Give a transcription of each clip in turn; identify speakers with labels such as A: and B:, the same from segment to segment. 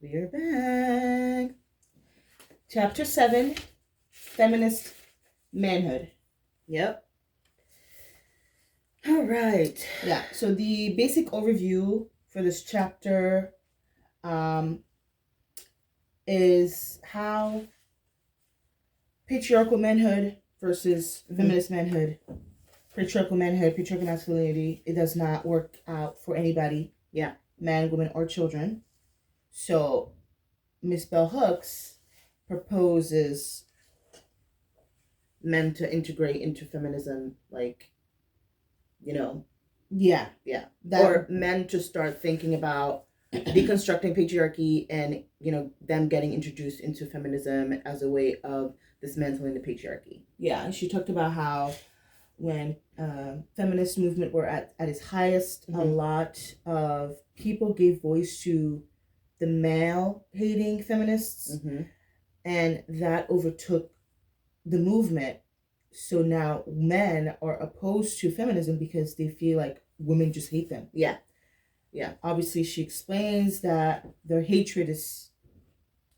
A: We're back. Chapter 7, Feminist Manhood.
B: Yep.
A: All right. Yeah, so the basic overview for this chapter is how patriarchal manhood versus feminist manhood, patriarchal manhood, patriarchal masculinity, it does not work out for anybody.
B: Yeah.
A: Man, woman, or children. So Miss Bell Hooks proposes
B: men to integrate into feminism, like,
A: yeah,
B: or men to start thinking about deconstructing patriarchy and, them getting introduced into feminism as a way of dismantling the patriarchy.
A: Yeah, and she talked about how when feminist movement were at its highest, a lot of people gave voice to the male hating feminists, and that overtook the movement. So now men are opposed to feminism because they feel like women just hate them.
B: Yeah.
A: Obviously, she explains that their hatred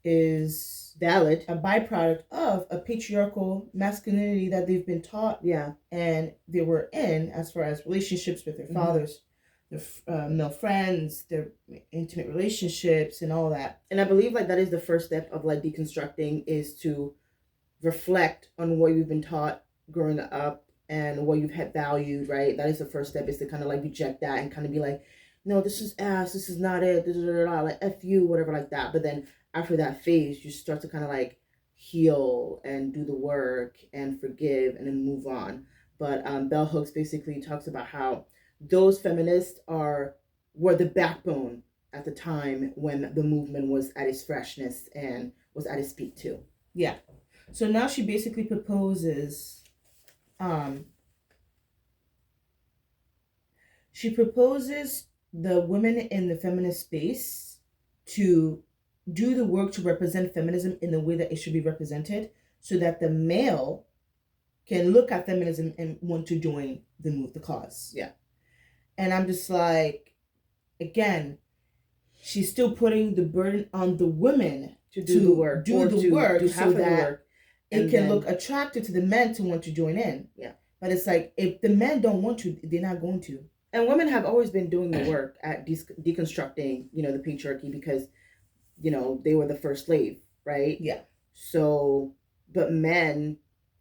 A: is
B: valid,
A: a byproduct of a patriarchal masculinity that they've been taught.
B: Yeah.
A: And they were in as far as relationships with their fathers, their male friends, their intimate relationships, and all that.
B: And I believe that is the first step of deconstructing, is to reflect on what you've been taught growing up and what you've had valued, right? That is the first step, is to kind of reject that and kind of be like, no, this is ass, this is not it, like F you, whatever like that. But then after that phase, you start to kind of heal and do the work and forgive and then move on. But Bell Hooks basically talks about how those feminists were the backbone at the time when the movement was at its freshness and was at its peak too.
A: Yeah. So now she basically proposes the women in the feminist space to do the work to represent feminism in the way that it should be represented, so that the male can look at feminism and want to join the cause.
B: Yeah.
A: And I'm just like, again, she's still putting the burden on the women
B: to do the work,
A: so that it can look attractive to the men to want to join in.
B: Yeah.
A: But it's like, if the men don't want to, they're not going to.
B: And women have always been doing the work at deconstructing, the patriarchy, because, they were the first slave, right?
A: Yeah.
B: So, but men,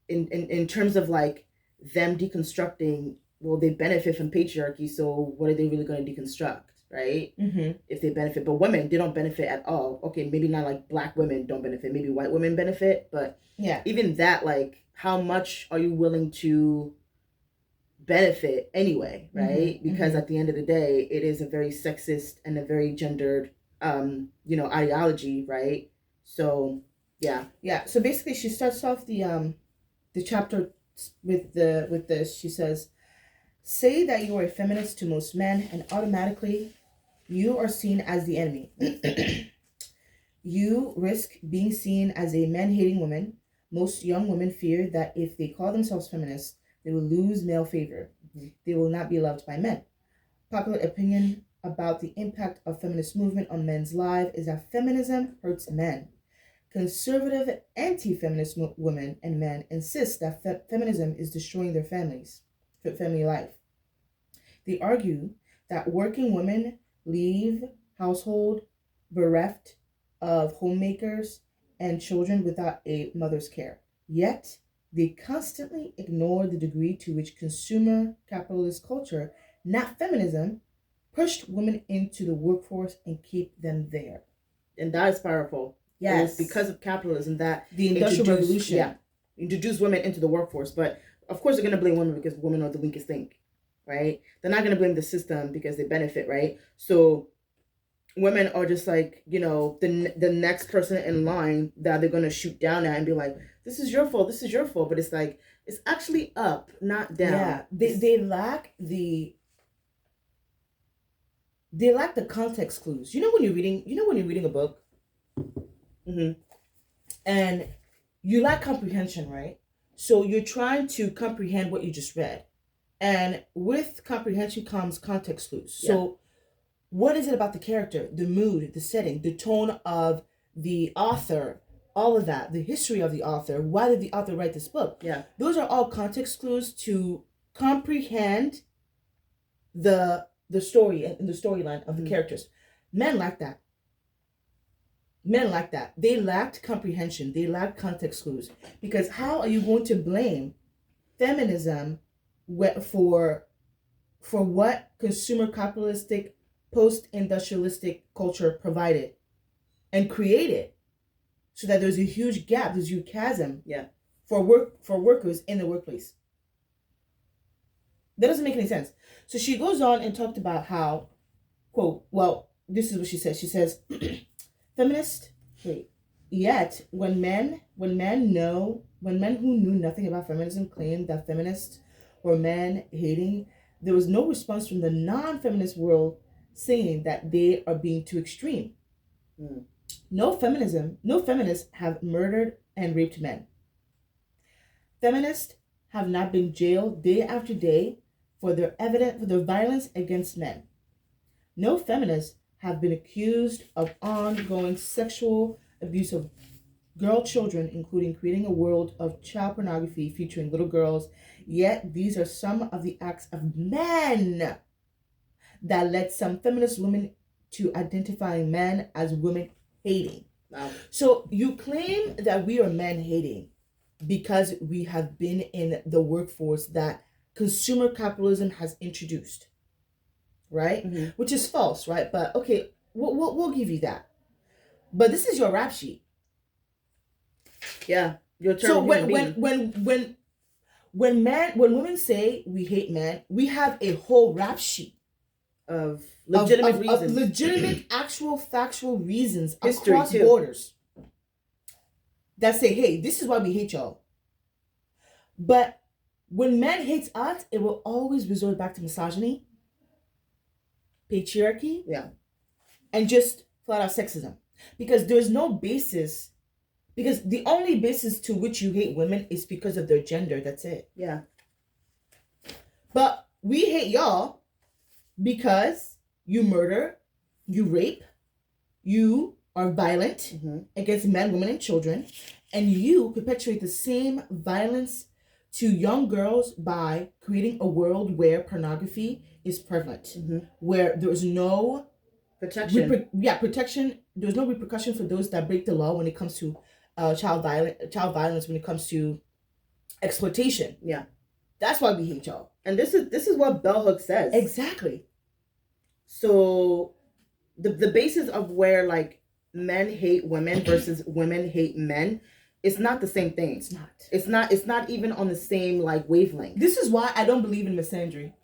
B: in terms of them deconstructing, well, they benefit from patriarchy, so what are they really going to deconstruct, right? If they benefit. But women, they don't benefit at all. Okay, maybe not black women don't benefit, maybe white women benefit, but
A: yeah,
B: even that, how much are you willing to benefit anyway, right? Because at the end of the day, it is a very sexist and a very gendered ideology, right? So yeah.
A: So basically, she starts off the chapter with this. She says, say that you are a feminist to most men, and automatically you are seen as the enemy. You risk being seen as a man-hating woman. Most young women fear that if they call themselves feminists, they will lose male favor. They will not be loved by men. Popular opinion about the impact of feminist movement on men's lives is that feminism hurts men. Conservative anti-feminist women and men insist that feminism is destroying their family life. They argue that working women leave household bereft of homemakers and children without a mother's care. Yet, they constantly ignore the degree to which consumer capitalist culture, not feminism, pushed women into the workforce and keep them there.
B: And that is powerful.
A: Yes.
B: It was because of capitalism that
A: the Industrial Revolution
B: introduced women into the workforce. But of course they're going to blame women because women are the weakest link, right? They're not going to blame the system because they benefit, right? So women are just the next person in line that they're going to shoot down at and be like, this is your fault, but it's it's actually up, not down.
A: Yeah, they lack the context clues. When you're reading a book, and you lack comprehension, right? So you're trying to comprehend what you just read, and with comprehension comes context clues. So What is it about the character, the mood, the setting, the tone of the author, all of that, the history of the author? Why did the author write this book?
B: Yeah.
A: Those are all context clues to comprehend the story and the storyline of the characters. Men lack that. Men lack that. They lacked comprehension. They lacked context clues. Because how are you going to blame feminism for what consumer capitalistic post-industrialistic culture provided and created, so that there's a huge gap, there's a huge chasm for workers in the workplace? That doesn't make any sense. So she goes on and talked about how, quote, well, this is what she says. She says, yet when men who knew nothing about feminism claimed that feminists were men hating, there was no response from the non-feminist world saying that they are being too extreme. No feminists have murdered and raped men. Feminists have not been jailed day after day for their violence against men. No feminists have been accused of ongoing sexual abuse of girl children, including creating a world of child pornography featuring little girls. Yet these are some of the acts of men that led some feminist women to identifying men as women hating.
B: Wow.
A: So you claim that we are men hating because we have been in the workforce that consumer capitalism has introduced, right? Which is false, right? But okay, we'll give you that. But this is your rap sheet.
B: Yeah, your term.
A: So when women say we hate men, we have a whole rap sheet
B: of legitimate reasons,
A: of legitimate, actual, factual reasons
B: History
A: across
B: too.
A: borders that say, hey, this is why we hate y'all. But when men hate us, it will always resort back to misogyny, patriarchy, and just flat out sexism. Because there's no basis, because the only basis to which you hate women is because of their gender. That's it.
B: Yeah.
A: But we hate y'all because you murder, you rape, you are violent against men, women, and children, and you perpetuate the same violence to young girls by creating a world where pornography is prevalent, where there's no protection. There's no repercussion for those that break the law when it comes to child violence, when it comes to exploitation.
B: Yeah,
A: that's why we hate y'all.
B: And this is what Bell Hooks says.
A: Exactly.
B: So the basis of where like men hate women versus women hate men, it's not the same thing. It's not. It's not even on the same like wavelength.
A: This is why I don't believe in misandry.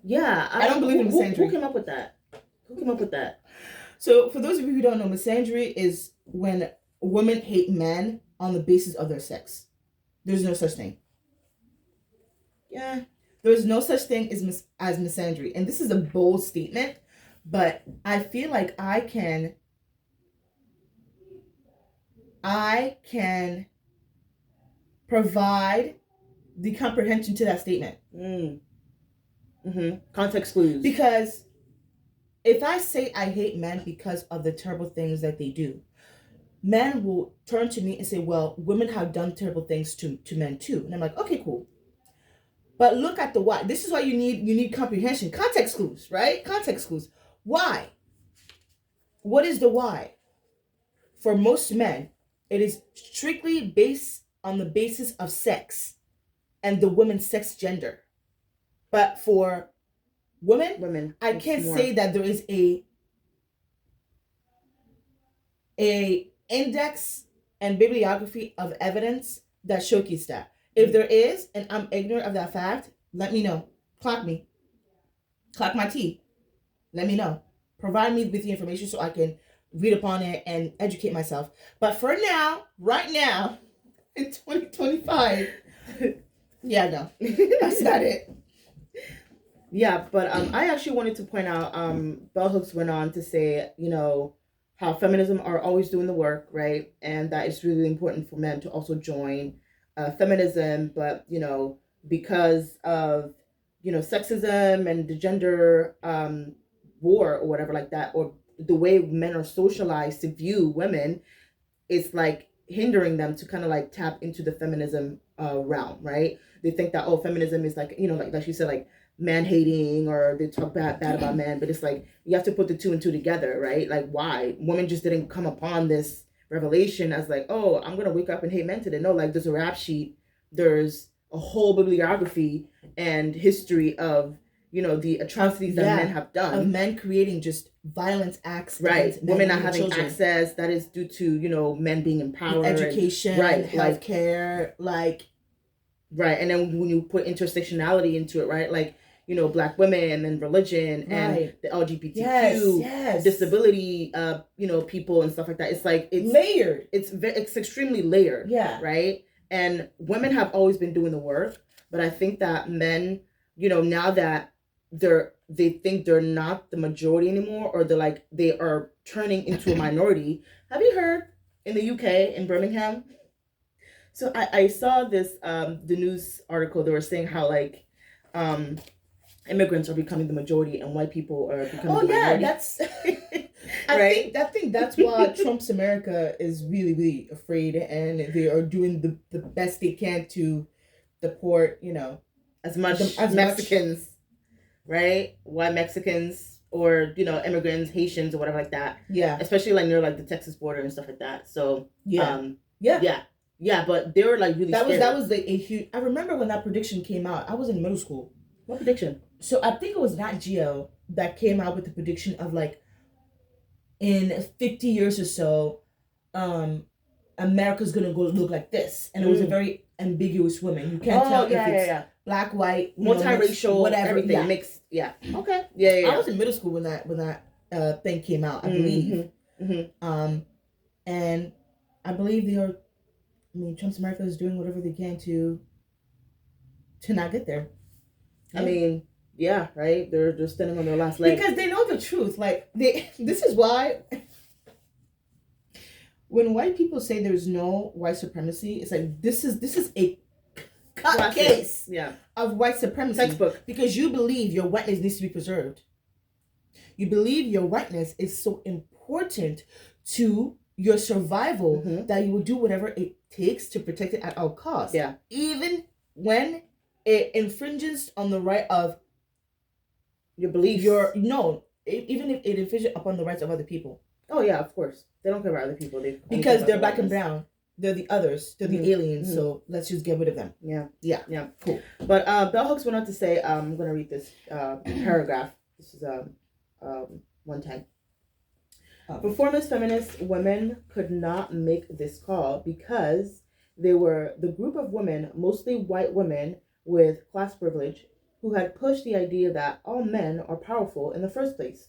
B: Yeah,
A: I don't believe in misandry.
B: Who came up with that?
A: So for those of you who don't know, misandry is when women hate men on the basis of their sex. There's no such thing.
B: Yeah.
A: There's no such thing as misandry. And this is a bold statement, but I feel like I can provide the comprehension to that statement.
B: Context clues.
A: Because if I say I hate men because of the terrible things that they do, men will turn to me and say, well, women have done terrible things to men too. And I'm like, okay, cool. But look at the why. This is why you need comprehension. Context clues, right? Context clues. Why? What is the why? For most men, it is strictly based on the basis of sex and the woman's sex gender. But for women, I can't say that there is a index and bibliography of evidence that showcase that. If there is, and I'm ignorant of that fact, let me know. Clock me. Clock my tea. Let me know. Provide me with the information so I can read upon it and educate myself. But for now, right now, in 2025, yeah, no, that's not it.
B: Yeah, but I actually wanted to point out, Bell Hooks went on to say, how feminism are always doing the work, right? And that it's really important for men to also join feminism, but, because of, sexism and the gender war or whatever like that, or the way men are socialized to view women, it's like hindering them to kind of like tap into the feminism realm, right? They think that, oh, feminism is like, you know, like you said, like man hating, or they talk bad about men, but it's like you have to put the two and two together, right? Like, why women just didn't come upon this revelation as like, oh, I'm gonna wake up and hate men today. No, like there's a rap sheet, there's a whole bibliography and history of, you know, the atrocities that men have done,
A: of men creating just violence acts,
B: right? Women not having access, that is due to, you know, men being empowered,
A: education,
B: and, right,
A: healthcare, like
B: right. And then when you put intersectionality into it, right, like, you know, Black women and then religion, and the LGBTQ, disability, you know, people and stuff like that. It's like it's
A: layered.
B: It's extremely layered. Yeah. Right. And women have always been doing the work, but I think that men, you know, now that they think they're not the majority anymore, or they're like they are turning into a minority. Have you heard in the UK, in Birmingham? So I saw this the news article. They were saying how like immigrants are becoming the majority and white people are becoming the minority.
A: That's I think that's why Trump's America is really, really afraid, and they are doing the best they can to deport, you know,
B: as Mexicans, right? White Mexicans, or, you know, immigrants, Haitians or whatever like that. Yeah. Especially like near like the Texas border and stuff like that. So yeah, but they were like really scared.
A: That was a huge. I remember when that prediction came out. I was in middle school.
B: What prediction?
A: So I think it was Nat Geo that came out with the prediction of like in 50 years or so, America's gonna go look like this, and it was a very ambiguous woman. You can't tell if it's black, white,
B: multiracial,
A: whatever,
B: everything mixed. Yeah. Okay. Yeah.
A: I was in middle school when that thing came out, I believe. Mm-hmm. And I believe they are. I mean, Trump's America is doing whatever they can to not get there.
B: I mean, yeah, right. They're standing on their last leg
A: because they know the truth. Like this is why when white people say there's no white supremacy, it's like this is a cut case of white supremacy.
B: Textbook.
A: Because you believe your whiteness needs to be preserved. You believe your whiteness is so important to your survival that you will do whatever it takes to protect it at all costs. Yeah. Even when it infringes on the right of
B: your beliefs.
A: Even if it infringes upon the rights of other people.
B: Oh yeah, of course. They don't care about other people.
A: Because they're black and brown. They're the others. They're the aliens. So let's just get rid of them.
B: Yeah. Cool. But Bell Hooks went on to say, I'm going to read this paragraph. This is 110. For foremost feminist women could not make this call because they were the group of women, mostly white women with class privilege, who had pushed the idea that all men are powerful in the first place.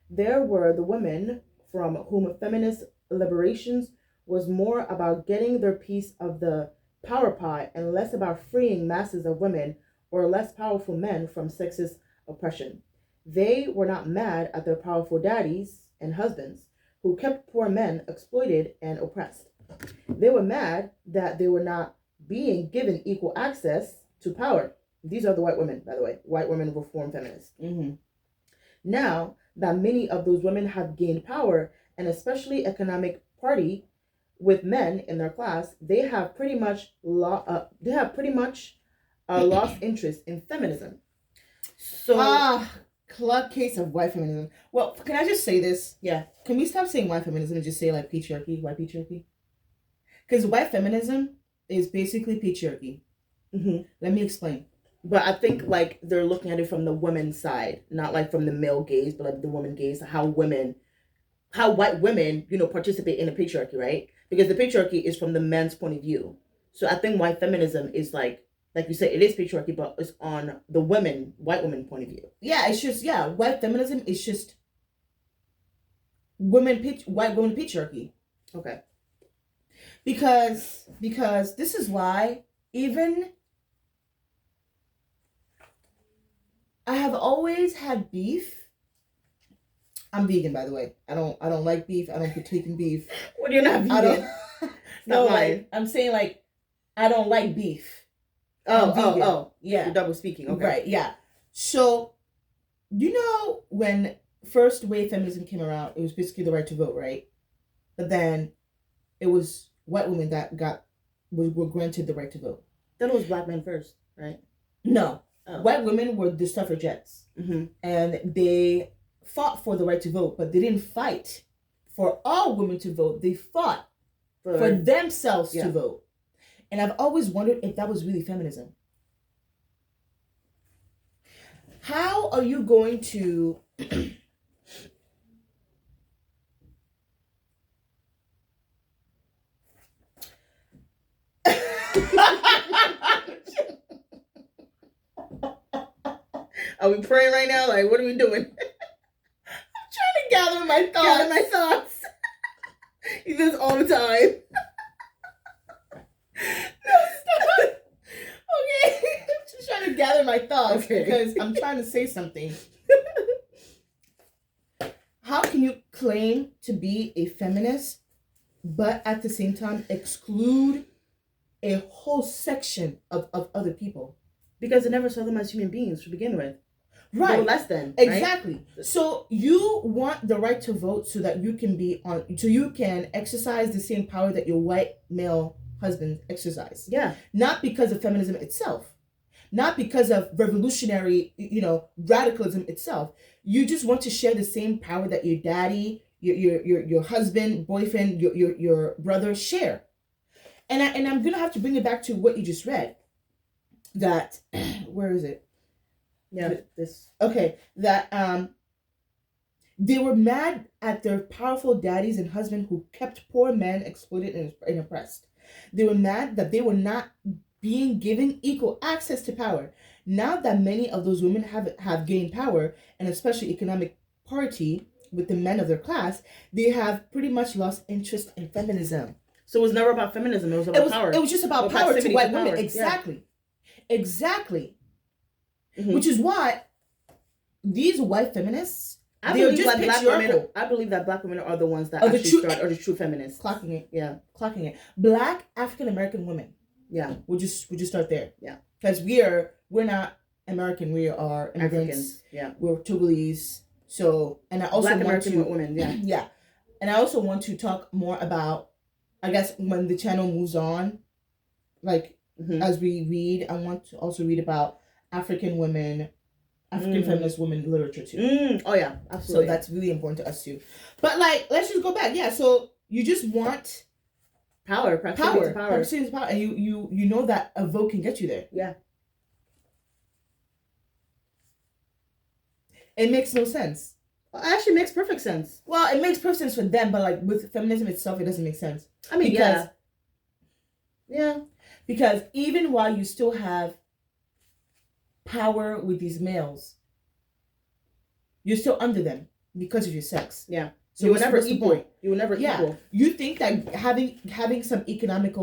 B: There were the women from whom feminist liberations was more about getting their piece of the power pie and less about freeing masses of women or less powerful men from sexist oppression. They were not mad at their powerful daddies and husbands who kept poor men exploited and oppressed. They were mad that they were not being given equal access to power. These are the white women, by the way. White women reform feminists. Mm-hmm. Now that many of those women have gained power, and especially economic parity with men in their class, they have pretty much lost interest in feminism.
A: So club case of white feminism. Well, can I just say this? Yeah. Can we stop saying white feminism and just say like patriarchy, white patriarchy? Because white feminism is basically patriarchy. Mm-hmm. Let me explain.
B: But I think like they're looking at it from the women's side, not like from the male gaze, but like the woman gaze, how white women, participate in the patriarchy, right? Because the patriarchy is from the men's point of view. So I think white feminism is like you said, it is patriarchy, but it's on the white women point of view.
A: Yeah, it's just, white feminism is just white women patriarchy.
B: Okay.
A: Because this is why even I have always had beef. I'm vegan, by the way. I don't like beef. I don't partake in beef.
B: What, you're not vegan?
A: I'm saying like I don't like beef.
B: Oh, yeah. You're double speaking. Okay.
A: Right, yeah. So You know, when first wave feminism came around, it was basically the right to vote, right? But then it was white women that were granted the right to vote.
B: Then it was black men first, right?
A: No, white women were the suffragettes, and they fought for the right to vote, but they didn't fight for all women to vote. They fought for themselves to vote. And I've always wondered if that was really feminism. How are you going to
B: Are we praying right now? Like, what are we doing?
A: I'm trying to gather my thoughts.
B: You do this all the time.
A: No, stop. Okay. I'm just trying to gather my thoughts because I'm trying to say something. How can you claim to be a feminist, but at the same time exclude a whole section of other people?
B: Because they never saw them as human beings to begin with.
A: Right.
B: They were less than.
A: Exactly.
B: Right?
A: So you want the right to vote so that you can exercise the same power that your white male husband exercise.
B: Yeah.
A: Not because of feminism itself. Not because of revolutionary, radicalism itself. You just want to share the same power that your daddy, your husband, boyfriend, your brother share. And I'm gonna have to bring it back to what you just read. That where is it?
B: Yeah.
A: That they were mad at their powerful daddies and husbands who kept poor men exploited and oppressed. They were mad that they were not being given equal access to power. Now that many of those women have gained power, and especially economic parity with the men of their class, they have pretty much lost interest in feminism.
B: So it was never about feminism. It was about power.
A: It was just about power to white women. Exactly. Yeah. Exactly. Mm-hmm. Which is why these white feminists,
B: I believe that black women are the ones that are the true feminists.
A: Clocking it. Yeah. Clocking it. Black African American women. Yeah. We'll just start there. Yeah. Because we're not American. We are immigrants. Africans. Yeah. We're Togolese. So, and I also
B: Black American women. Yeah.
A: Yeah. And I also want to talk more about, I guess, when the channel moves on, like as we read, I want to also read about African feminist women literature too.
B: Oh yeah, absolutely.
A: So that's really important to us too. But like, let's just go back. Yeah. So you just want
B: power,
A: power, and you know that a vote can get you there.
B: Yeah.
A: It makes no sense.
B: Well, it actually makes perfect sense.
A: Well, it makes perfect sense for them, but like with feminism itself, it doesn't make sense.
B: I mean,
A: because even while you still have power with these males, you're still under them because of your sex.
B: Yeah. So you were never equal. You were never equal.
A: You think that having some economic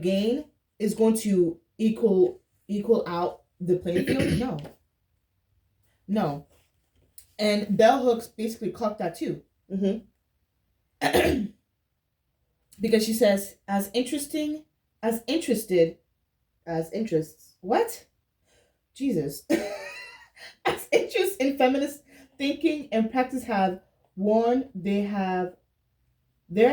A: gain is going to equal out the playing field? No. And bell hooks basically clocked that too. Because she says, as interested. What? Jesus. As interest in feminist thinking and practice have warned, there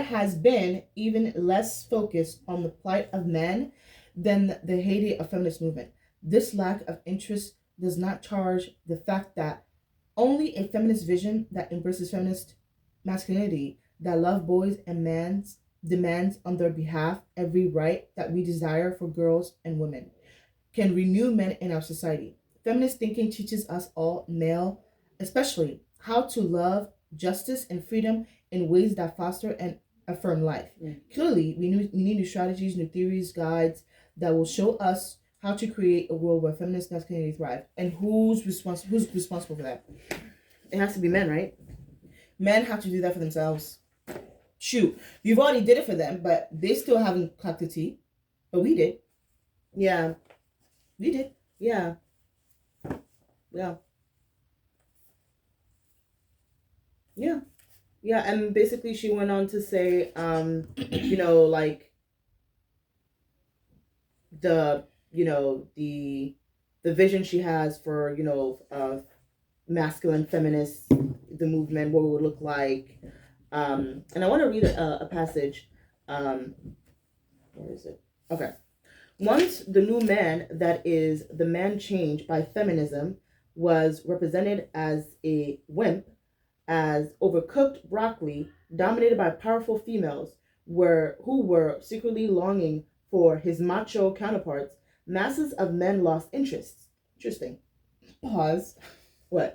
A: has been even less focus on the plight of men than the heyday of feminist movement. This lack of interest does not charge the fact that only a feminist vision that embraces feminist masculinity, that love boys and mans, demands on their behalf every right that we desire for girls and women, can renew men in our society. Feminist thinking teaches us all, male especially, how to love justice and freedom in ways that foster and affirm life. Clearly, we need new strategies, new theories, guides that will show us how to create a world where feminist masculinity thrive. And who's responsible for that?
B: It has to be men, right?
A: Men have to do that for themselves. Shoot, you've already did it for them, but they still haven't clocked the tea. But we did.
B: Yeah.
A: We did.
B: Yeah. Yeah. Yeah. Yeah, and basically she went on to say, like the the vision she has for, masculine feminists, the movement, what it would look like. And I want to read a passage. Where is it? Okay. Once the new man, that is, the man change by feminism, was represented as a wimp, as overcooked broccoli, dominated by powerful females, who were secretly longing for his macho counterparts, masses of men lost interest. Interesting.
A: Pause.
B: What?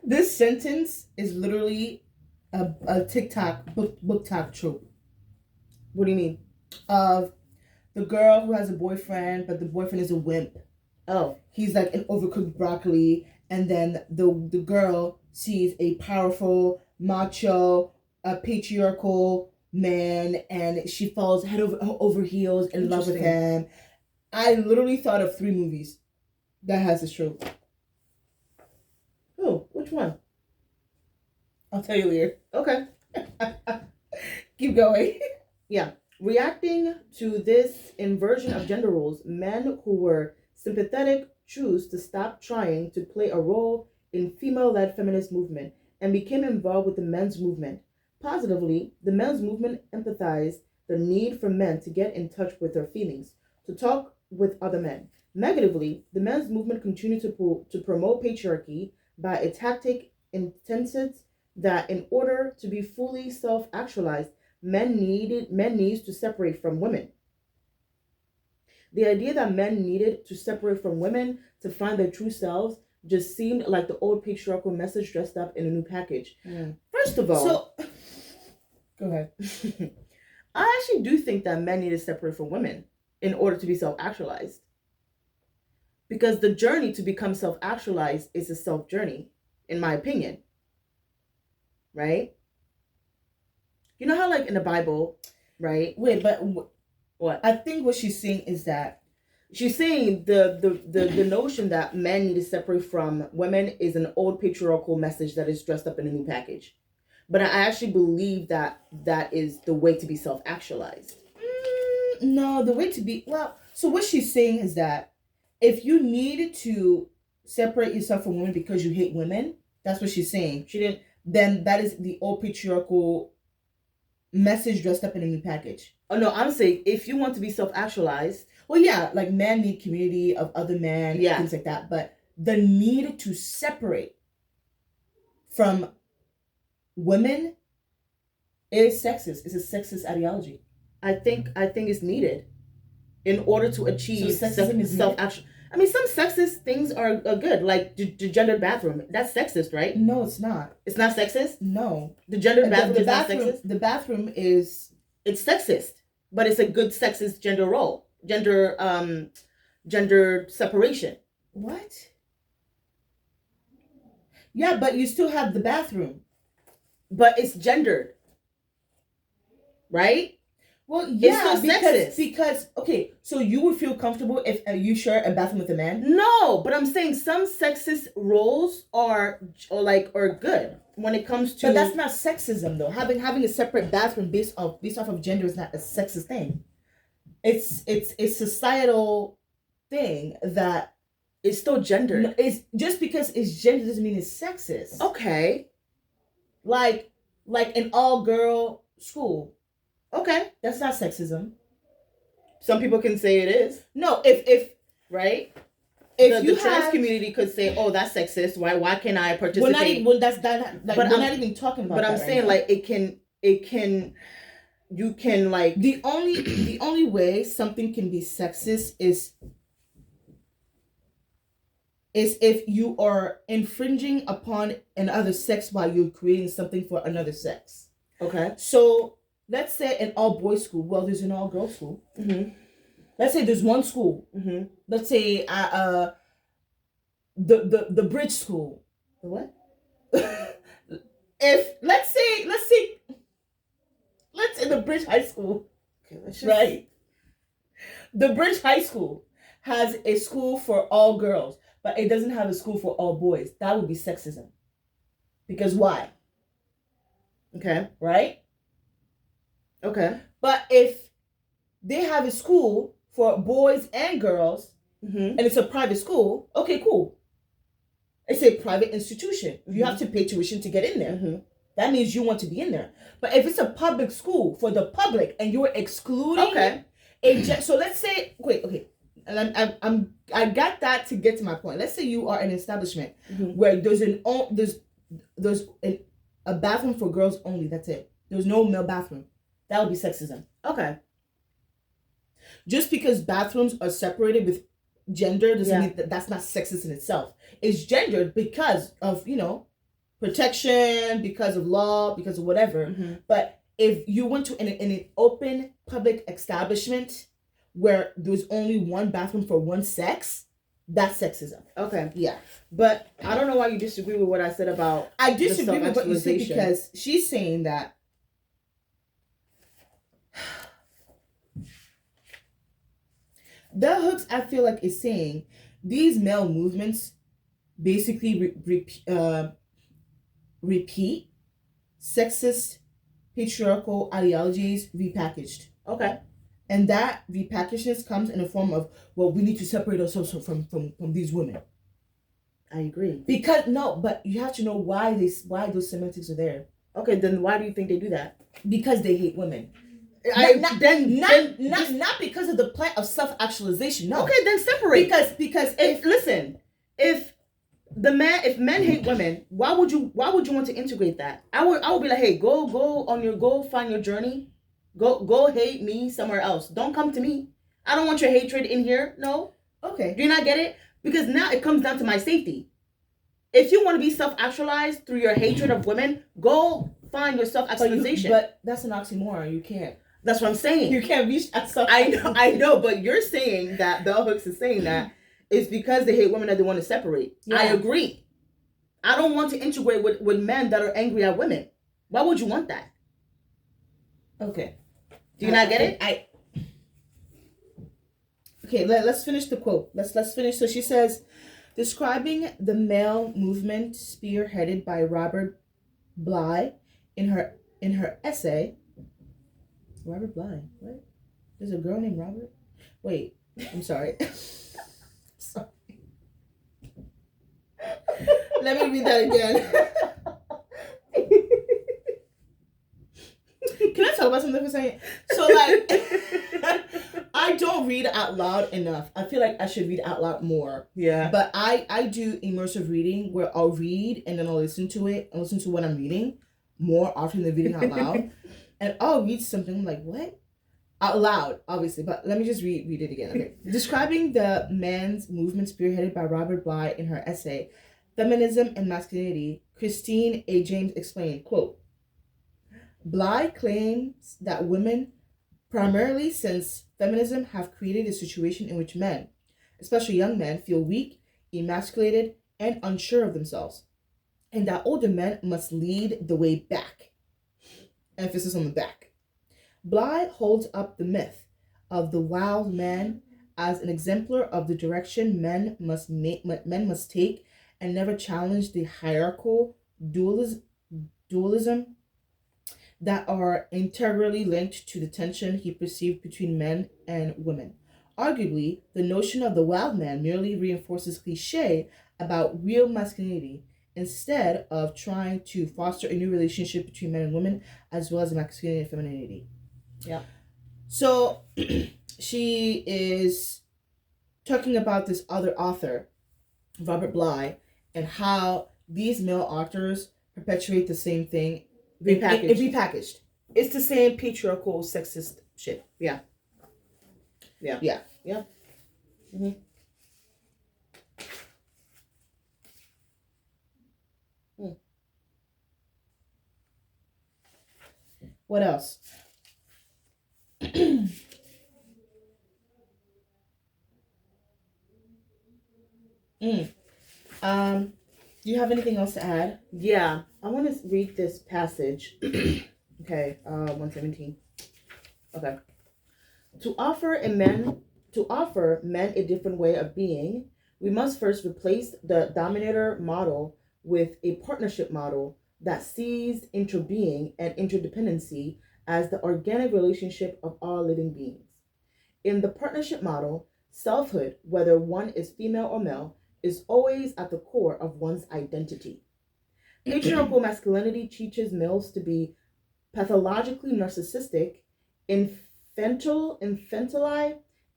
A: This sentence is literally a TikTok book talk trope.
B: What do you mean?
A: Of the girl who has a boyfriend, but the boyfriend is a wimp.
B: Oh.
A: He's like an overcooked broccoli, and then the girl sees a powerful, macho, patriarchal man, and she falls head over heels in love with him. I literally thought of 3 movies that has this trope.
B: Oh, which one?
A: I'll tell you later.
B: Okay.
A: Keep going.
B: Yeah. Reacting to this inversion of gender roles, men who were sympathetic chose to stop trying to play a role in female-led feminist movement and became involved with the men's movement. Positively, the men's movement empathized the need for men to get in touch with their feelings, to talk with other men. Negatively, the men's movement continued to promote patriarchy by a tactic intended that in order to be fully self-actualized, men needs to separate from women. The idea that men needed to separate from women to find their true selves just seemed like the old patriarchal message dressed up in a new package. First of all,
A: go ahead.
B: I actually do think that men need to separate from women in order to be self-actualized. Because the journey to become self-actualized is a self-journey, in my opinion. Right? You know how, like, in the Bible, right?
A: Wait, but
B: what?
A: I think what she's saying is that
B: she's saying the notion that men need to separate from women is an old patriarchal message that is dressed up in a new package. But I actually believe that is the way to be self-actualized.
A: No, the way to be... Well, so what she's saying is that if you need to separate yourself from women because you hate women, that's what she's saying. Then that is the old patriarchal message dressed up in a new package.
B: Oh no, I'm saying if you want to be self-actualized,
A: well, yeah, like men need community of other men, things like that. But the need to separate from women is sexist. It's a sexist ideology.
B: I think it's needed in order to achieve self-action. I mean, some sexist things are good, like the gendered bathroom. That's sexist, right?
A: No, it's not.
B: It's not sexist?
A: No.
B: The gendered bathroom is not sexist?
A: The bathroom is...
B: It's sexist, but it's a good sexist gender role. Gender separation.
A: What? Yeah, but you still have the bathroom.
B: But it's gendered. Right?
A: Well, yeah, because okay, so you would feel comfortable if you share a bathroom with a man?
B: No, but I'm saying some sexist roles are good when it comes to.
A: But that's not sexism, though. Having a separate bathroom based off of gender is not a sexist thing. It's a societal thing that
B: is still gendered.
A: It's just because it's gender doesn't mean it's sexist.
B: Okay,
A: like an all-girl school.
B: Okay,
A: that's not sexism.
B: Some people can say it is.
A: No, if
B: right, if the trans community could say, "Oh, that's sexist. Why can't I participate?"
A: We're not even. Well, that's that. Like, we're not even talking about.
B: But I'm saying like it can. You can like
A: the only way something can be sexist is if you are infringing upon another sex while you're creating something for another sex.
B: Okay.
A: So. Let's say an all-boys school. Well, there's an all-girls school.
B: Mm-hmm.
A: Let's say there's one school.
B: Mm-hmm.
A: Let's say the bridge school.
B: The what?
A: If let's say the bridge high school.
B: Okay,
A: right. The bridge high school has a school for all girls, but it doesn't have a school for all boys. That would be sexism. Because why?
B: Okay.
A: Right?
B: Okay.
A: But if they have a school for boys and girls, and it's a private school, okay, cool. It's a private institution. You have to pay tuition to get in there. That means you want to be in there. But if it's a public school for the public and you're excluding so let's say, okay, and I got that to get to my point. Let's say you are an establishment where there's a bathroom for girls only. That's it. There's no male bathroom. That would be sexism.
B: Okay.
A: Just because bathrooms are separated with gender doesn't mean that's not sexist in itself. It's gendered because of, protection, because of law, because of whatever. But if you went to an open public establishment where there's only one bathroom for one sex, that's sexism.
B: Okay.
A: Yeah.
B: But I don't know why you disagree with what I said about
A: I disagree with what you said because she's saying that Bell Hooks, I feel like, is saying these male movements basically repeat sexist, patriarchal ideologies repackaged.
B: Okay.
A: And that repackagedness comes in the form of, well, we need to separate ourselves from these women.
B: I agree.
A: But you have to know why those semantics are there.
B: Okay, then why do you think they do that?
A: Because they hate women. Not because of the plan of self-actualization. No.
B: Okay, then separate.
A: Because
B: if men hate women, why would you want to integrate that? I would be like, hey, go find your journey. Go hate me somewhere else. Don't come to me. I don't want your hatred in here. No.
A: Okay.
B: Do you not get it? Because now it comes down to my safety. If you want to be self-actualized through your hatred of women, go find your self-actualization.
A: But that's an oxymoron. You can't.
B: That's what I'm saying.
A: You can't reach that self.
B: I know, but you're saying that Bell Hooks is saying that it's because they hate women that they want to separate. Yeah. I agree. I don't want to integrate with men that are angry at women. Why would you want that?
A: Okay.
B: Do you not get it?
A: Okay, let's finish the quote. Let's finish. So she says, describing the male movement spearheaded by Robert Bly in her essay. Robert Bly. What? There's a girl named Robert? Wait, I'm sorry. Sorry. Let me read that again. Can I talk about something for a second? So, I don't read out loud enough. I feel like I should read out loud more.
B: Yeah.
A: But I do immersive reading where I'll read and then I'll listen to it and listen to what I'm reading more often than reading out loud. And I'll read something, I'm like, what? Out loud, obviously, but let me just read it again. Okay. Describing the men's movement spearheaded by Robert Bly in her essay, Feminism and Masculinity, Christine A. James explained, quote, Bly claims that women, primarily since feminism, have created a situation in which men, especially young men, feel weak, emasculated, and unsure of themselves, and that older men must lead the way back. Emphasis on the back. Bly holds up the myth of the wild man as an exemplar of the direction men must take, and never challenge the hierarchical dualism that are integrally linked to the tension he perceived between men and women. Arguably, the notion of the wild man merely reinforces cliché about real masculinity, instead of trying to foster a new relationship between men and women, as well as masculinity and femininity.
B: Yeah.
A: So she is talking about this other author, Robert Bly, and how these male authors perpetuate the same thing. Repackaged. It's the same patriarchal, sexist shit.
B: Yeah.
A: Yeah.
B: Yeah. Yeah. Mm-hmm.
A: What else? Do you have anything else to add?
B: Yeah, I want to read this passage. Okay, 117. Okay. To offer men a different way of being, we must first replace the dominator model with a partnership model that sees interbeing and interdependency as the organic relationship of all living beings. In the partnership model, Selfhood, whether one is female or male, is always at the core of one's identity. Patriarchal masculinity teaches males to be pathologically narcissistic, infantile,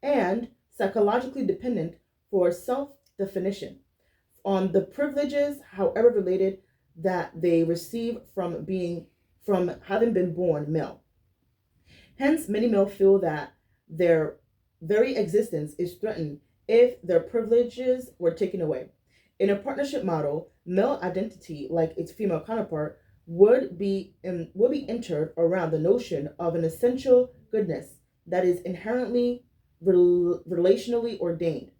B: and psychologically dependent for self-definition on the privileges, however related, that they receive from having been born male. Hence, many males feel that their very existence is threatened if their privileges were taken away. In a partnership model, male identity, like its female counterpart, would be entered around the notion of an essential goodness that is inherently relationally oriented,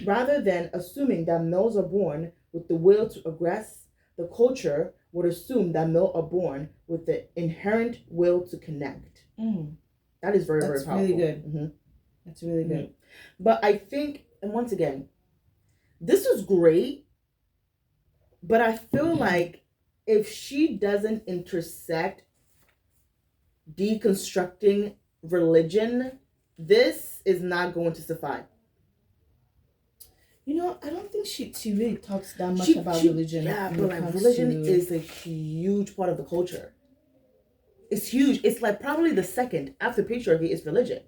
B: rather than assuming that males are born with the will to aggress. The culture would assume that males are born with the inherent will to connect. That is very
A: That's
B: powerful.
A: really good. That's really good.
B: But I think, and once again, this is great, but I feel like if she doesn't intersect deconstructing religion, this is not going to suffice.
A: You know, I don't think she really talks that much about religion.
B: Yeah, but like religion is a huge part of the culture. It's huge. It's like probably the second after patriarchy is religion.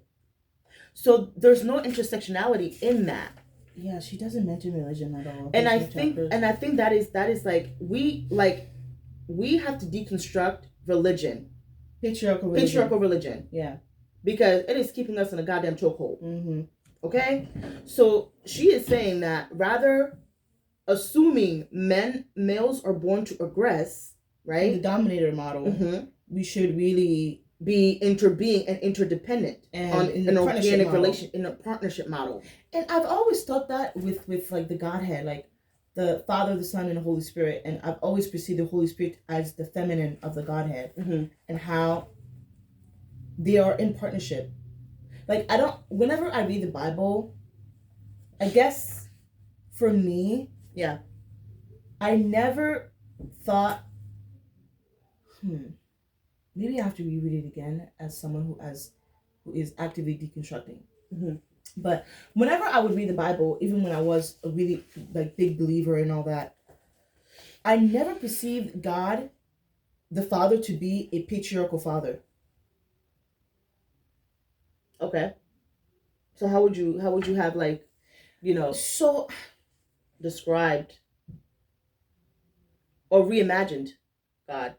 B: So there's no intersectionality in that.
A: Yeah, she doesn't mention religion at all.
B: And I think that is like we have to deconstruct religion.
A: Patriarchal
B: religion.
A: Yeah.
B: Because it is keeping us in a goddamn chokehold. Okay? So she is saying that rather assuming males are born to aggress, right?
A: In the dominator model, we should really
B: be interbeing and interdependent
A: and
B: on an organic relation in a partnership model.
A: And I've always thought that with like the Godhead, like the Father, the Son, and the Holy Spirit, and I've always perceived the Holy Spirit as the feminine of the Godhead, and how they are in partnership. Like whenever I read the Bible, I guess for me, I never thought, maybe I have to reread it again as someone who is actively deconstructing. But whenever I would read the Bible, even when I was a really like big believer and all that, I never perceived God, the Father, to be a patriarchal father.
B: Okay. So how would you have like,
A: so
B: described or reimagined God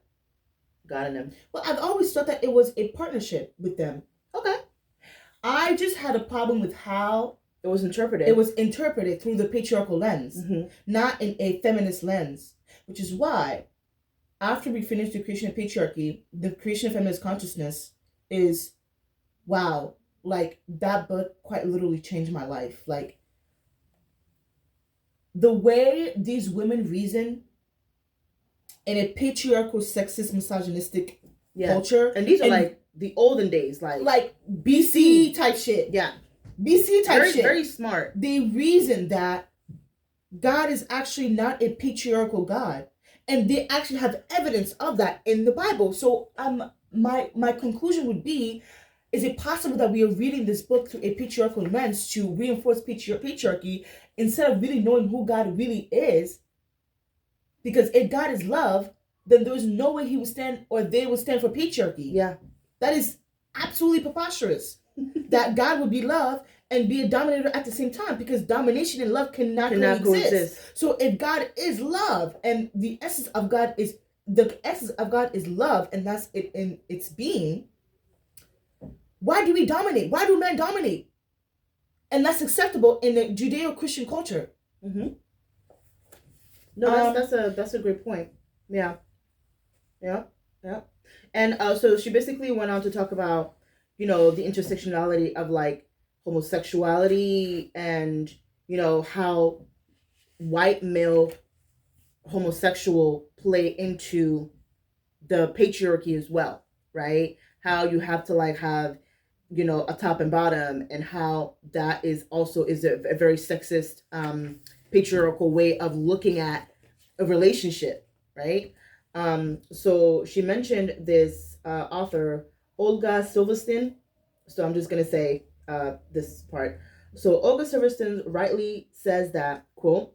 B: and them?
A: Well, I've always thought that it was a partnership with them.
B: Okay.
A: I just had a problem with how
B: it was interpreted.
A: It was interpreted through the patriarchal lens, not in a feminist lens, which is why after we finished the creation of patriarchy, the creation of feminist consciousness is, wow, like that book quite literally changed my life. Like the way these women reason in a patriarchal, sexist, misogynistic culture.
B: And these are like the olden days, like
A: BC type shit.
B: Yeah.
A: BC type shit.
B: Very smart.
A: They reason that God is actually not a patriarchal God. And they actually have evidence of that in the Bible. So my conclusion would be, is it possible that we are reading this book through a patriarchal lens to reinforce patriarchy instead of really knowing who God really is? Because if God is love, then there is no way he would stand or they would stand for patriarchy.
B: Yeah.
A: That is absolutely preposterous. That God would be love and be a dominator at the same time, because domination and love cannot coexist. So if God is love and the essence of God is love, and that's it in its being, why do we dominate? Why do men dominate? And that's acceptable in the Judeo-Christian culture.
B: No, that's a great point. Yeah. And so she basically went on to talk about, the intersectionality of like homosexuality and, how white male homosexual play into the patriarchy as well, right? How you have to like have, a top and bottom, and how that is a very sexist, patriarchal way of looking at a relationship, right? So she mentioned this author, Olga Silverstein. So I'm just going to say this part. So Olga Silverstein rightly says that, quote,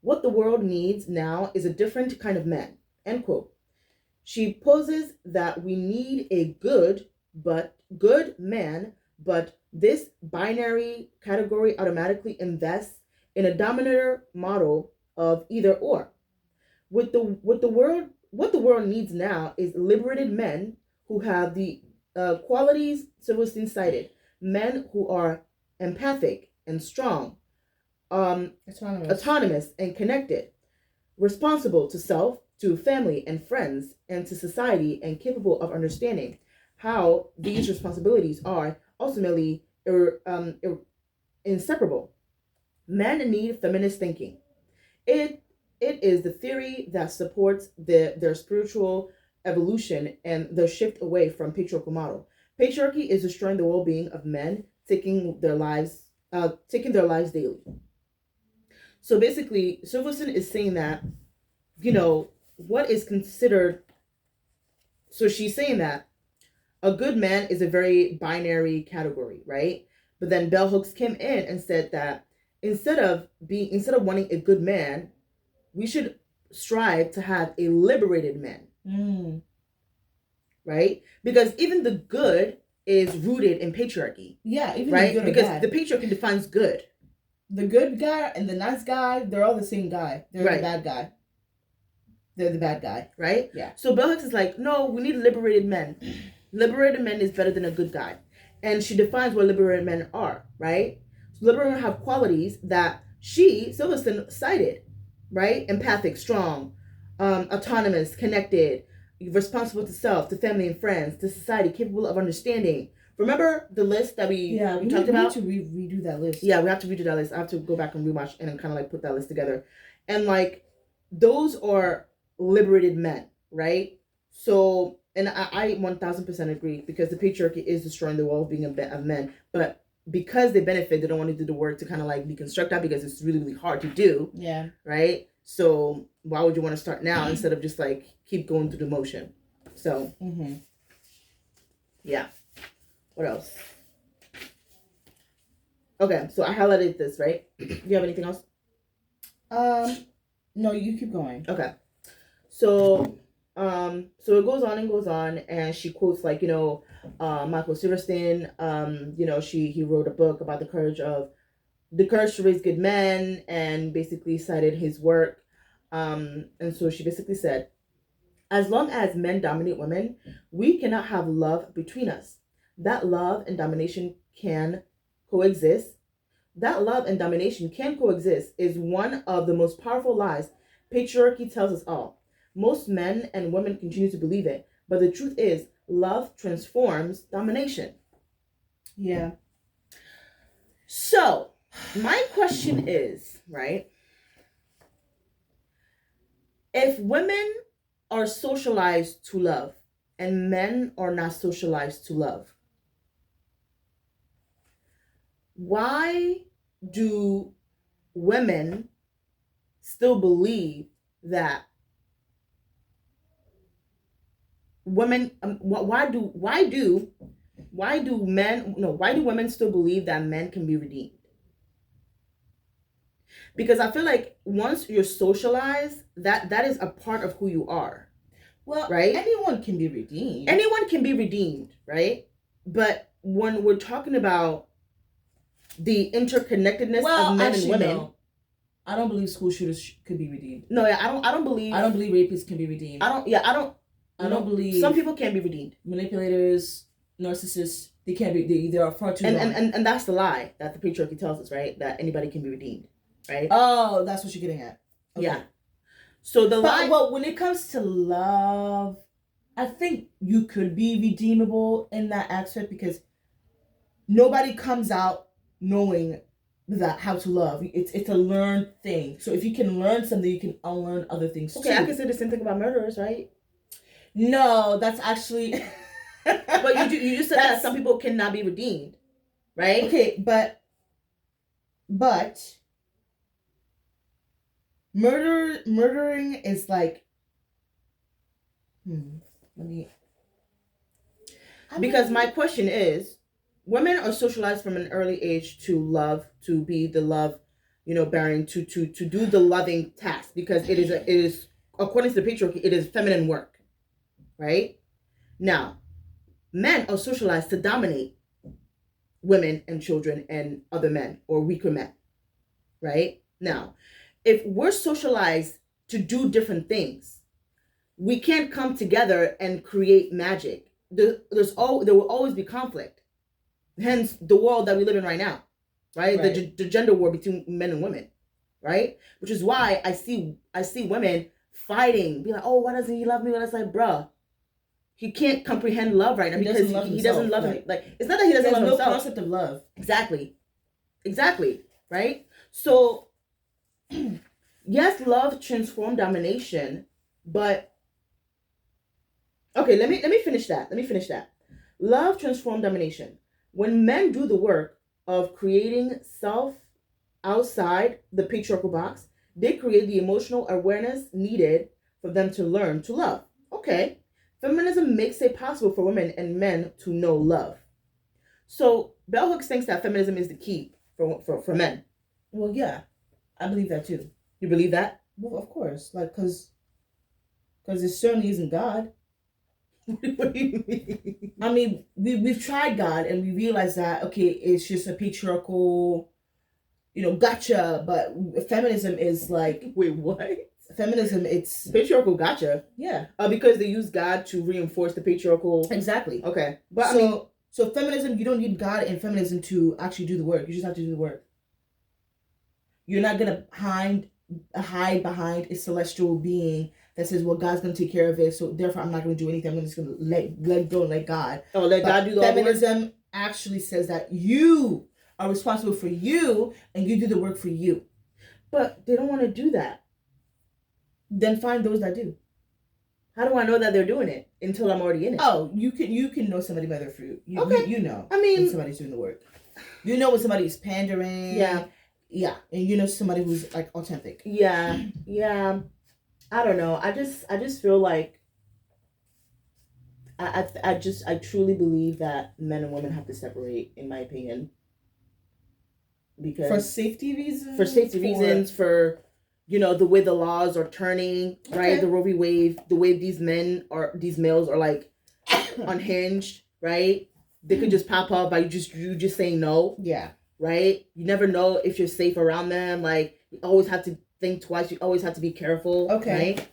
B: what the world needs now is a different kind of man, end quote. She poses that we need a good man, but this binary category automatically invests in a dominator model of either or. What the world needs now is liberated men who have the qualities Silverstein cited, men who are empathic and strong, autonomous and connected, responsible to self, to family and friends, and to society, and capable of understanding how these responsibilities are ultimately inseparable. Men need feminist thinking. It it is the theory that supports their spiritual evolution and the shift away from patriarchal model. Patriarchy is destroying the well-being of men, taking their lives daily. So basically, Silverson is saying that, what is considered. So she's saying that a good man is a very binary category, right? But then Bell Hooks came in and said that instead of wanting a good man, we should strive to have a liberated man. Right? Because even the good is rooted in patriarchy.
A: Yeah, even
B: right?
A: the good
B: Because
A: bad.
B: the patriarchy defines good.
A: The good guy and the nice guy, they're all the same guy. They're
B: Right.
A: the bad guy. They're the bad guy.
B: Right?
A: Yeah.
B: So Bell Hooks is like, no, we need liberated men. Liberated men is better than a good guy. And she defines what liberated men are, right? So liberated men have qualities that Silverstein, cited, right? Empathic, strong, autonomous, connected, responsible to self, to family and friends, to society, capable of understanding. Remember the list that we talked about?
A: We need to redo that list.
B: Yeah, we have to redo that list. I have to go back and rewatch and kind of like put that list together. And like, those are liberated men, right? So, and I 1000% agree, because the patriarchy is destroying the well-being of men. But because they benefit, they don't want to do the work to kind of like deconstruct that, because it's really, really hard to do.
A: Yeah.
B: Right? So why would you want to start now instead of just like keep going through the motion? So, yeah. What else? Okay, so I highlighted this, right? Do you have anything else?
A: No, you keep going.
B: Okay. So it goes on and goes on, and she quotes like, Michael Silverstein, he wrote a book about the courage to raise good men, and basically cited his work. And so she basically said, as long as men dominate women, we cannot have love between us. That love and domination can coexist. That love and domination can coexist is one of the most powerful lies patriarchy tells us all. Most men and women continue to believe it, but the truth is, love transforms domination.
A: Yeah.
B: So, my question is, right? If women are socialized to love and men are not socialized to love, why do women still believe that women why do women still believe that men can be redeemed? Because I feel like once you're socialized, that is a part of who you are.
A: Well,
B: right?
A: Anyone can be redeemed.
B: Anyone can be redeemed, right? But when we're talking about the interconnectedness of men and women,
A: no. I don't believe school shooters could be redeemed.
B: No, yeah, I don't believe
A: rapists can be redeemed.
B: I don't believe some people can be redeemed.
A: Manipulators, narcissists, they can't be. They are far too wrong.
B: And that's the lie that the patriarchy tells us, right? That anybody can be redeemed, right?
A: Oh, that's what you're getting at. Okay.
B: Yeah. So lie.
A: Well, when it comes to love, I think you could be redeemable in that aspect, because nobody comes out knowing that how to love. It's a learned thing. So if you can learn something, you can unlearn other things too.
B: Okay, I can say the same thing about murderers, right?
A: No, that's actually.
B: But you just said that some people cannot be redeemed, right?
A: Okay, but murdering is like.
B: Because my question is, women are socialized from an early age to love, to be the love, bearing, to do the loving task, because it is according to the patriarchy, it is feminine work, right? Now, men are socialized to dominate women and children and other men or weaker men, right? Now, if we're socialized to do different things, we can't come together and create magic. There will always be conflict. Hence the world that we live in right now, right? The gender war between men and women, right? Which is why I see women fighting, be like, oh, why doesn't he love me? Well, it's like, bruh, he can't comprehend love right now because he doesn't love him. Like, it's not that he doesn't love himself.
A: There's no concept of love.
B: Exactly, right? So, yes, love transformed domination, but okay, let me finish that. Love transformed domination. When men do the work of creating self outside the patriarchal box, they create the emotional awareness needed for them to learn to love. Okay. Feminism makes it possible for women and men to know love. So Bell Hooks thinks that feminism is the key for men.
A: Well, yeah, I believe that too.
B: You believe that?
A: Well, of course, like because it certainly isn't God.
B: What do you mean?
A: I mean, we've tried God and we realized that, okay, it's just a patriarchal, gotcha. But feminism is like,
B: wait, what?
A: Feminism, it's
B: patriarchal gotcha.
A: Yeah.
B: Because they use God to reinforce the patriarchal.
A: Exactly.
B: Okay, but
A: so feminism, you don't need God and feminism to actually do the work. You just have to do the work. You're not gonna hide behind a celestial being that says, well, God's going to take care of it, so therefore I'm not going to do anything. I'm just going to let go and let God.
B: Oh, let God do the work?
A: Feminism actually says that you are responsible for you and you do the work for you.
B: But they don't want to do that.
A: Then find those that do.
B: How do I know that they're doing it until I'm already in it?
A: Oh, you can know somebody by their fruit.
B: Okay.
A: You know.
B: I mean,
A: when somebody's doing the work. You know when somebody's pandering.
B: Yeah.
A: Yeah, and you know somebody who's like authentic.
B: Yeah. I don't know. I just feel like I truly believe that men and women have to separate, in my opinion. Because
A: for safety reasons,
B: for the way the laws are turning, okay. Right? The Roe v. Wade, the way these males are like unhinged, right? They could just pop up by you just saying no.
A: Yeah.
B: Right? You never know if you're safe around them. Like, you always have to think twice. You always have to be careful.
A: Okay.
B: Right?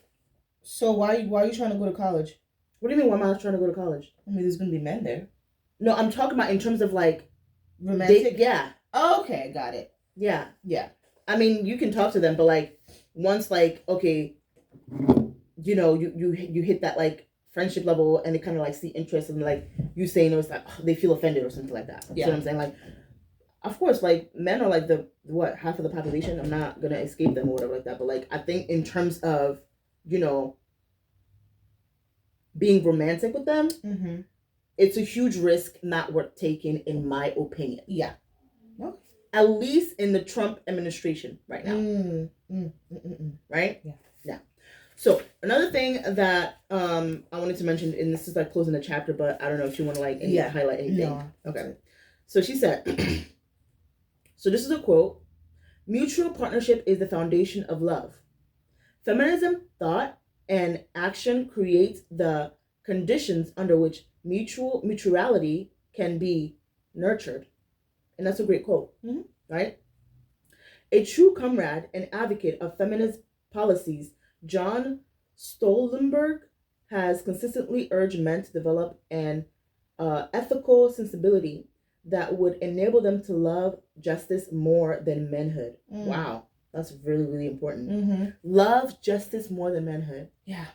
A: So why are you trying to go to college?
B: What do you mean, why am I trying to go to college?
A: I mean, there's going to be men there.
B: No, I'm talking about in terms of like...
A: romantic?
B: Yeah.
A: Oh, okay, got it.
B: Yeah.
A: Yeah.
B: I mean, you can talk to them, but like, once like, okay, you hit that like friendship level and they kind of like see interest and like you saying it's like, they feel offended or something like that.
A: Yeah.
B: You know what I'm saying? Like, of course, like, men are like half of the population. I'm not gonna escape them or whatever like that. But like, I think in terms of, being romantic with them,
A: mm-hmm.
B: It's a huge risk not worth taking, in my opinion.
A: Yeah. Okay.
B: At least in the Trump administration right now. Right?
A: Yeah.
B: Yeah. So another thing that I wanted to mention, and this is like closing the chapter, but I don't know if you want to like highlight anything.
A: No.
B: Okay. So she said. So this is a quote: "Mutual partnership is the foundation of love. Feminism thought and action creates the conditions under which mutuality can be nurtured." And that's a great quote,
A: mm-hmm.
B: Right? A true comrade and advocate of feminist policies, John Stoltenberg has consistently urged men to develop an ethical sensibility that would enable them to love justice more than manhood. Wow, that's really, really important.
A: Mm-hmm.
B: Love justice more than manhood.
A: Yeah.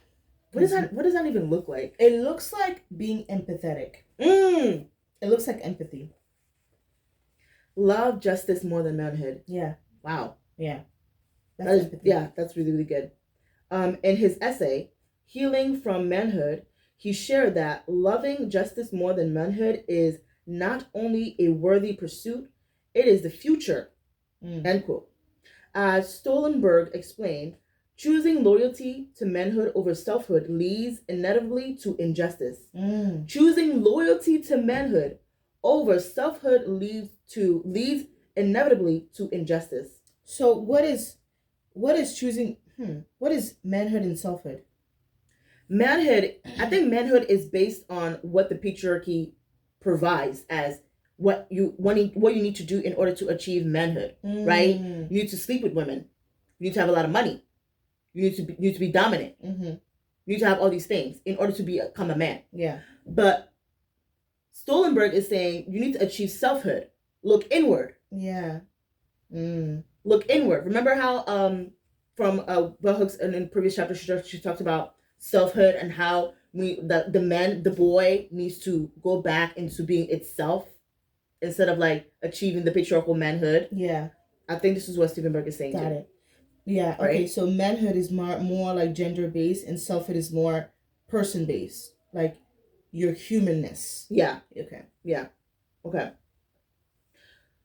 B: What does that even look like?
A: It looks like being empathetic. It looks like empathy.
B: Love justice more than manhood.
A: Yeah.
B: Wow.
A: Yeah.
B: That's really, really good. In his essay, Healing from Manhood, he shared that loving justice more than manhood is not only a worthy pursuit, it is the future. End quote. As Stoltenberg explained, choosing loyalty to manhood over selfhood leads inevitably to injustice. Choosing loyalty to manhood over selfhood leads inevitably to injustice.
A: So what is choosing? What is manhood and selfhood?
B: Manhood, I think manhood is based on what the patriarchy provides as what you need to do in order to achieve manhood, right? You need to sleep with women. You need to have a lot of money. You need to be dominant. You need to have all these things in order to become a man.
A: Yeah.
B: But Stoltenberg is saying you need to achieve selfhood. Look inward.
A: Yeah.
B: Look inward. Remember how from Bell Hooks in the previous chapter she talked about selfhood and how the boy needs to go back into being itself instead of like achieving the patriarchal manhood.
A: Yeah.
B: I think this is what Stoltenberg is saying.
A: Got it. Yeah. Okay. Right? So manhood is more like gender based, and selfhood is more person based, like your humanness.
B: Yeah.
A: Okay.
B: Yeah. Okay.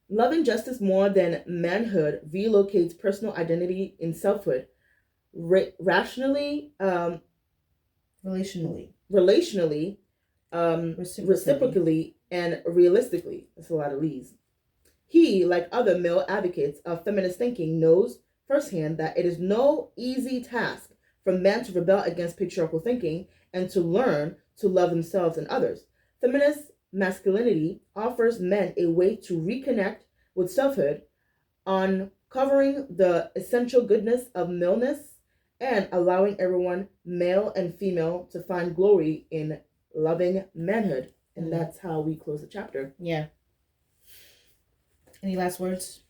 B: Loving justice more than manhood relocates personal identity in selfhood. Rationally,
A: relationally,
B: reciprocally, and realistically. That's a lot of leads. He, like other male advocates of feminist thinking, knows firsthand that it is no easy task for men to rebel against patriarchal thinking and to learn to love themselves and others. Feminist masculinity offers men a way to reconnect with selfhood, uncovering the essential goodness of maleness and allowing everyone, male and female, to find glory in loving manhood. And that's how we close the chapter.
A: Yeah. Any last words?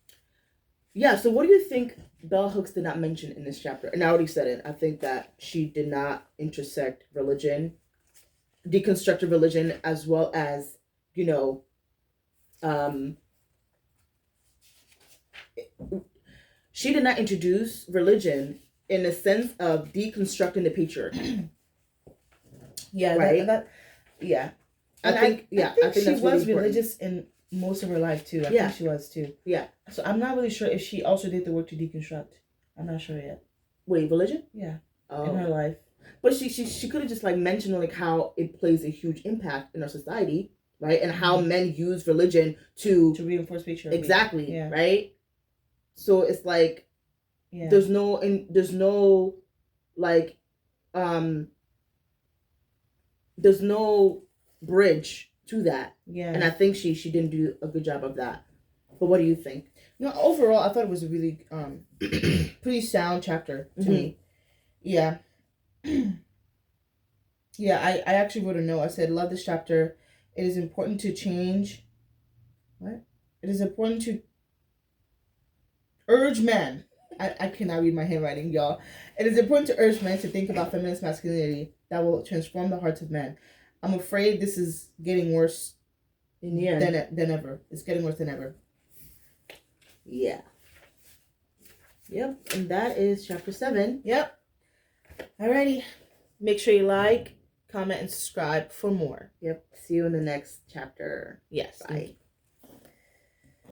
B: Yeah, so what do you think Bell Hooks did not mention in this chapter? And I already said it. I think that she did not intersect religion, deconstructed religion, as well as, she did not introduce religion in the sense of deconstructing the patriarchy.
A: Yeah,
B: right?
A: Yeah.
B: I think
A: she was religious in most of her life too. I think she was too.
B: Yeah.
A: So I'm not really sure if she also did the work to deconstruct. I'm not sure yet.
B: Wait, religion?
A: Yeah. In her life.
B: But she could have just like mentioned like how it plays a huge impact in our society, right? And how men use religion to
A: reinforce patriarchy.
B: Exactly. Yeah. Right? So it's like there's no like there's no bridge to that.
A: Yeah.
B: And I think she didn't do a good job of that. But what do you think?
A: No, overall I thought it was a really pretty sound chapter to me. Yeah. Yeah, I actually wrote a note. I said, love this chapter. It is important to change. What? It is important to urge men. I cannot read my handwriting, y'all. It is important to urge men to think about feminist masculinity that will transform the hearts of men. I'm afraid this is getting worse
B: in the end
A: than ever. It's getting worse than ever.
B: Yeah. Yep. And that is chapter 7.
A: Yep. Alrighty. Make sure you like, comment, and subscribe for more.
B: Yep. See you in the next chapter.
A: Yes.
B: Bye.